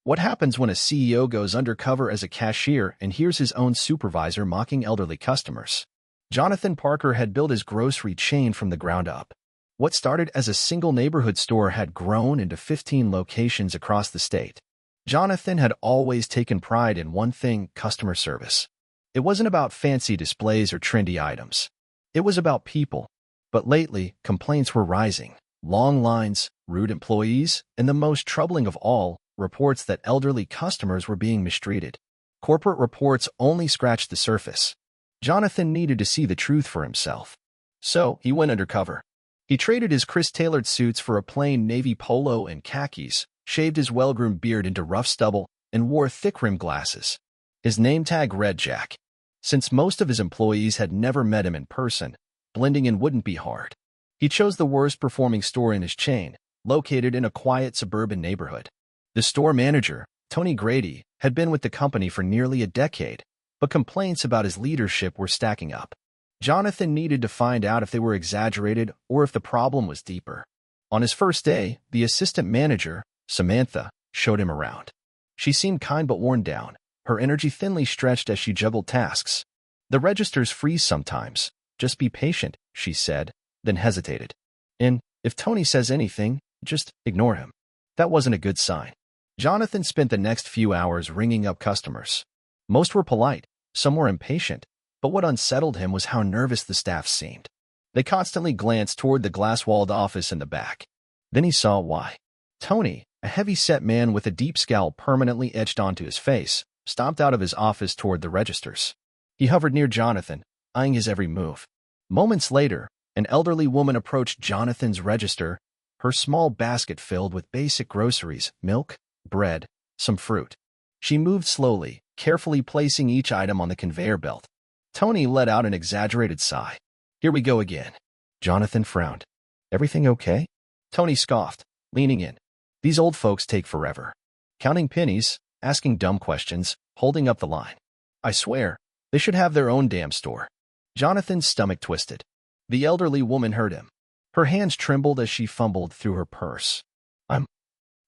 What happens when a CEO goes undercover as a cashier and hears his own supervisor mocking elderly customers? Jonathan Parker had built his grocery chain from the ground up. What started as a single neighborhood store had grown into 15 locations across the state. Jonathan had always taken pride in one thing: customer service. It wasn't about fancy displays or trendy items. It was about people. But lately, complaints were rising. Long lines, rude employees, and the most troubling of all, reports that elderly customers were being mistreated. Corporate reports only scratched the surface. Jonathan needed to see the truth for himself. So, he went undercover. He traded his crisp-tailored suits for a plain navy polo and khakis, shaved his well-groomed beard into rough stubble, and wore thick-rimmed glasses. His name tag read Jack. Since most of his employees had never met him in person, blending in wouldn't be hard. He chose the worst-performing store in his chain, located in a quiet suburban neighborhood. The store manager, Tony Grady, had been with the company for nearly a decade, but complaints about his leadership were stacking up. Jonathan needed to find out if they were exaggerated or if the problem was deeper. On his first day, the assistant manager, Samantha, showed him around. She seemed kind but worn down, her energy thinly stretched as she juggled tasks. "The registers freeze sometimes. Just be patient," she said, then hesitated. "And if Tony says anything, just ignore him." That wasn't a good sign. Jonathan spent the next few hours ringing up customers. Most were polite, some were impatient, but what unsettled him was how nervous the staff seemed. They constantly glanced toward the glass-walled office in the back. Then he saw why. Tony, a heavy-set man with a deep scowl permanently etched onto his face, stomped out of his office toward the registers. He hovered near Jonathan, eyeing his every move. Moments later, an elderly woman approached Jonathan's register, her small basket filled with basic groceries: milk, bread, some fruit. She moved slowly, carefully placing each item on the conveyor belt. Tony let out an exaggerated sigh. "Here we go again." Jonathan frowned. "Everything okay?" Tony scoffed, leaning in. "These old folks take forever. Counting pennies, asking dumb questions, holding up the line. I swear, they should have their own damn store." Jonathan's stomach twisted. The elderly woman heard him. Her hands trembled as she fumbled through her purse.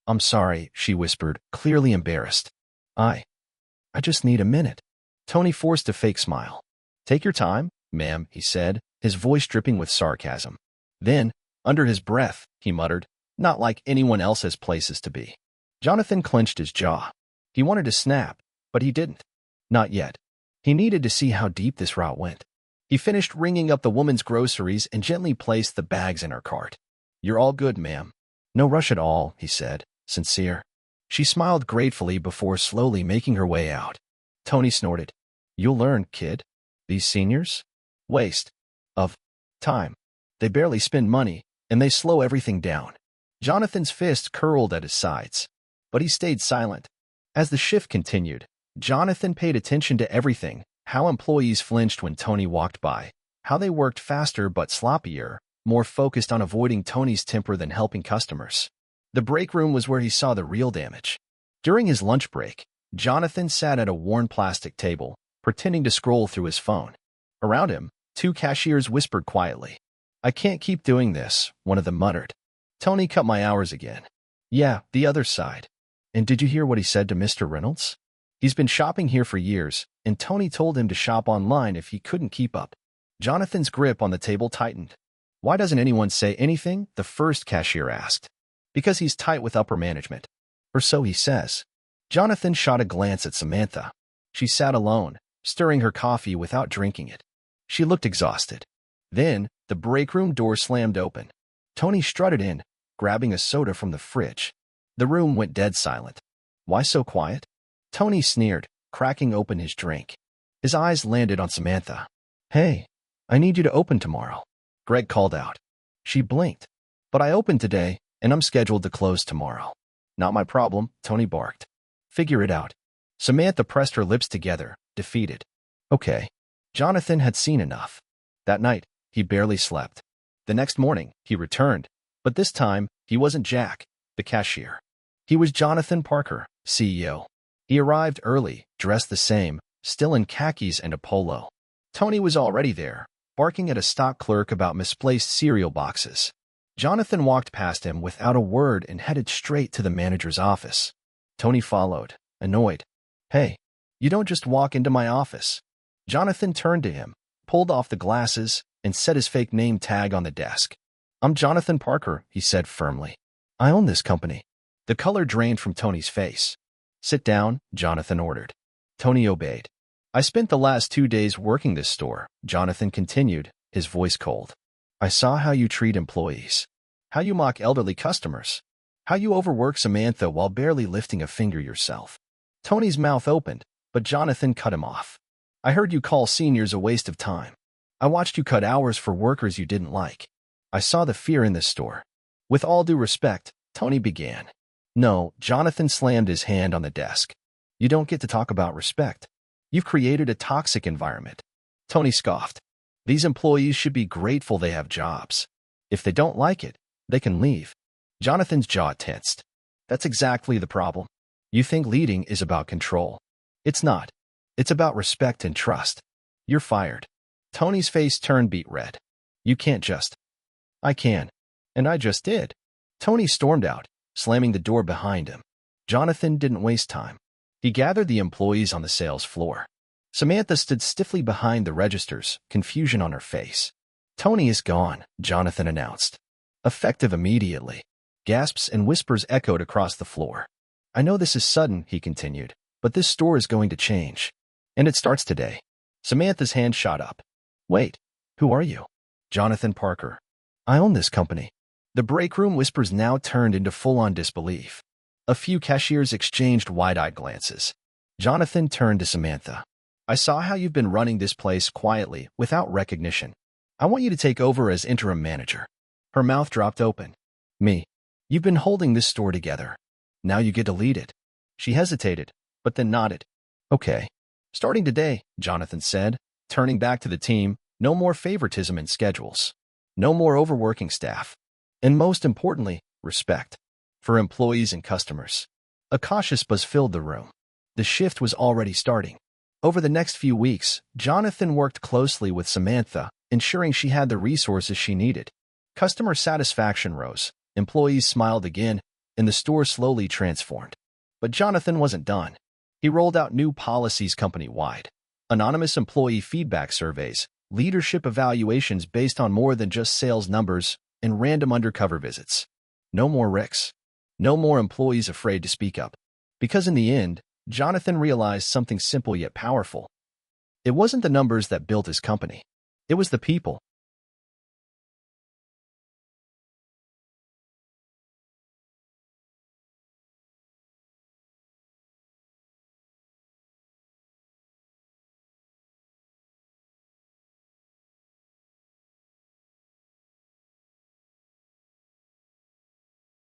I'm sorry," she whispered, clearly embarrassed. I just need a minute." Tony forced a fake smile. "Take your time, ma'am," he said, his voice dripping with sarcasm. Then, under his breath, he muttered, "Not like anyone else has places to be." Jonathan clenched his jaw. He wanted to snap, but he didn't. Not yet. He needed to see how deep this route went. He finished ringing up the woman's groceries and gently placed the bags in her cart. "You're all good, ma'am." "No rush at all," he said, sincere. She smiled gratefully before slowly making her way out. Tony snorted. "You'll learn, kid. These seniors? Waste of time. They barely spend money, and they slow everything down." Jonathan's fist curled at his sides, but he stayed silent. As the shift continued, Jonathan paid attention to everything: how employees flinched when Tony walked by, how they worked faster but sloppier, more focused on avoiding Tony's temper than helping customers. The break room was where he saw the real damage. During his lunch break, Jonathan sat at a worn plastic table, pretending to scroll through his phone. Around him, two cashiers whispered quietly. "I can't keep doing this," one of them muttered. "Tony cut my hours again." "Yeah, the other side." "And did you hear what he said to Mr. Reynolds? He's been shopping here for years, and Tony told him to shop online if he couldn't keep up." Jonathan's grip on the table tightened. "Why doesn't anyone say anything?" the first cashier asked. "Because he's tight with upper management. Or so he says." Jonathan shot a glance at Samantha. She sat alone, stirring her coffee without drinking it. She looked exhausted. Then, the break room door slammed open. Tony strutted in, grabbing a soda from the fridge. The room went dead silent. "Why so quiet?" Tony sneered, cracking open his drink. His eyes landed on Samantha. "Hey, I need you to open tomorrow," Greg called out. She blinked. "But I opened today, and I'm scheduled to close tomorrow." "Not my problem," Tony barked. "Figure it out." Samantha pressed her lips together, defeated. "Okay." Jonathan had seen enough. That night, he barely slept. The next morning, he returned, but this time, he wasn't Jack, the cashier. He was Jonathan Parker, CEO. He arrived early, dressed the same, still in khakis and a polo. Tony was already there, barking at a stock clerk about misplaced cereal boxes. Jonathan walked past him without a word and headed straight to the manager's office. Tony followed, annoyed. Hey, you don't just walk into my office. Jonathan turned to him, pulled off the glasses, and set his fake name tag on the desk. I'm Jonathan Parker, he said firmly. I own this company. The color drained from Tony's face. Sit down, Jonathan ordered. Tony obeyed. I spent the last 2 days working this store, Jonathan continued, his voice cold. I saw how you treat employees, how you mock elderly customers, how you overwork Samantha while barely lifting a finger yourself. Tony's mouth opened, but Jonathan cut him off. I heard you call seniors a waste of time. I watched you cut hours for workers you didn't like. I saw the fear in this store. With all due respect, Tony began. No, Jonathan slammed his hand on the desk. You don't get to talk about respect. You've created a toxic environment. Tony scoffed. These employees should be grateful they have jobs. If they don't like it, they can leave. Jonathan's jaw tensed. That's exactly the problem. You think leading is about control. It's not. It's about respect and trust. You're fired. Tony's face turned beet red. You can't just. I can. And I just did. Tony stormed out, slamming the door behind him. Jonathan didn't waste time. He gathered the employees on the sales floor. Samantha stood stiffly behind the registers, confusion on her face. Tony is gone, Jonathan announced. Effective immediately. Gasps and whispers echoed across the floor. I know this is sudden, he continued, but this store is going to change. And it starts today. Samantha's hand shot up. Wait, who are you? Jonathan Parker. I own this company. The break room whispers now turned into full-on disbelief. A few cashiers exchanged wide-eyed glances. Jonathan turned to Samantha. I saw how you've been running this place quietly, without recognition. I want you to take over as interim manager. Her mouth dropped open. Me. You've been holding this store together. Now you get to lead it. She hesitated, but then nodded. Okay. Starting today, Jonathan said, turning back to the team, no more favoritism in schedules. No more overworking staff. And most importantly, respect. For employees and customers. A cautious buzz filled the room. The shift was already starting. Over the next few weeks, Jonathan worked closely with Samantha, ensuring she had the resources she needed. Customer satisfaction rose, employees smiled again, and the store slowly transformed. But Jonathan wasn't done. He rolled out new policies company-wide. Anonymous employee feedback surveys, leadership evaluations based on more than just sales numbers, and random undercover visits. No more RICs. No more employees afraid to speak up. Because in the end, Jonathan realized something simple yet powerful. It wasn't the numbers that built his company. It was the people,